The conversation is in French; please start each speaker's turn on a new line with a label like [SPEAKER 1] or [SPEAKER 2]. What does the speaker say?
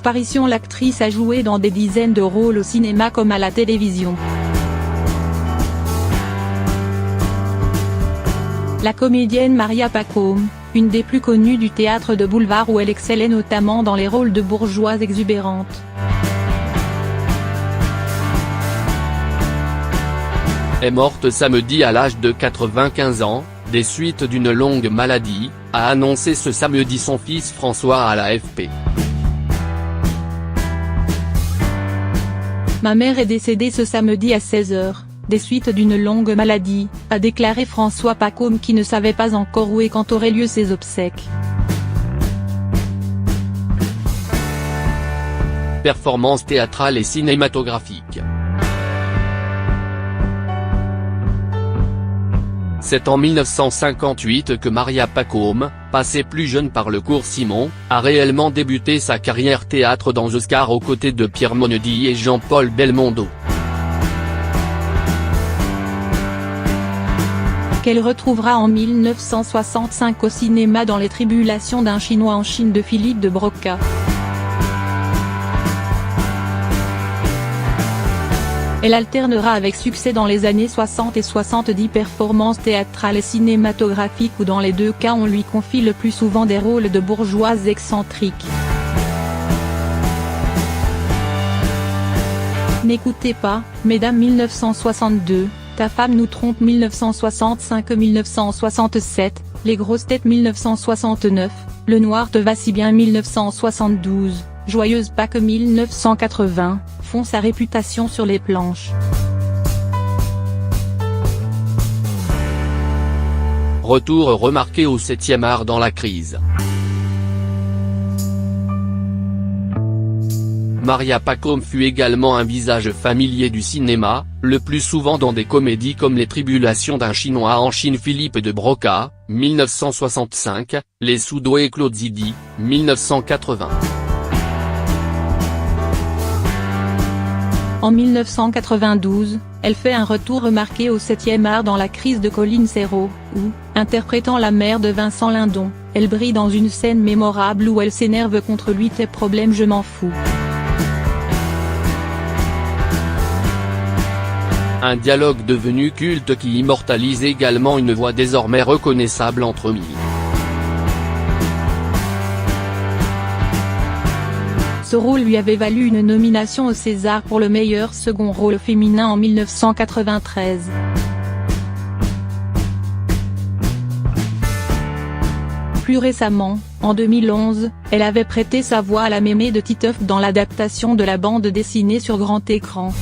[SPEAKER 1] disparition, l'actrice a joué dans des dizaines de rôles au cinéma comme à la télévision. La comédienne Maria Pacôme, une des plus connues du théâtre de boulevard où elle excellait notamment dans les rôles de bourgeoise exubérante.
[SPEAKER 2] Est morte samedi à l'âge de 95 ans, des suites d'une longue maladie, a annoncé ce samedi son fils François à l'AFP.
[SPEAKER 1] Ma mère est décédée ce samedi à 16h, des suites d'une longue maladie, a déclaré François Pacôme qui ne savait pas encore où et quand auraient lieu ses obsèques.
[SPEAKER 2] Performance théâtrale et cinématographique. C'est en 1958 que Maria Pacôme, passée plus jeune par le cours Simon, a réellement débuté sa carrière théâtre dans Oscar aux côtés de Pierre Monedy et Jean-Paul Belmondo.
[SPEAKER 1] Qu'elle retrouvera en 1965 au cinéma dans Les Tribulations d'un Chinois en Chine de Philippe de Broca. Elle alternera avec succès dans les années 60 et 70 performances théâtrales et cinématographiques où dans les deux cas on lui confie le plus souvent des rôles de bourgeoises excentriques. N'écoutez pas, mesdames 1962, Ta femme nous trompe 1965-1967, Les grosses têtes 1969, Le noir te va si bien 1972, Joyeuse Pâques 1980, font sa réputation sur les planches.
[SPEAKER 2] Retour remarqué au 7e art dans la crise. Maria Pacôme fut également un visage familier du cinéma, le plus souvent dans des comédies comme Les Tribulations d'un Chinois en Chine Philippe de Broca, 1965, Les Sudoués Claude Zidi, 1980.
[SPEAKER 1] En 1992, elle fait un retour remarqué au 7e art dans La crise de Colline Serrault, où, interprétant la mère de Vincent Lindon, elle brille dans une scène mémorable où elle s'énerve contre lui. Tes problèmes je m'en fous.
[SPEAKER 2] Un dialogue devenu culte qui immortalise également une voix désormais reconnaissable entre mille.
[SPEAKER 1] Ce rôle lui avait valu une nomination au César pour le meilleur second rôle féminin en 1993. Plus récemment, en 2011, elle avait prêté sa voix à la mémé de Titeuf dans l'adaptation de la bande dessinée sur grand écran.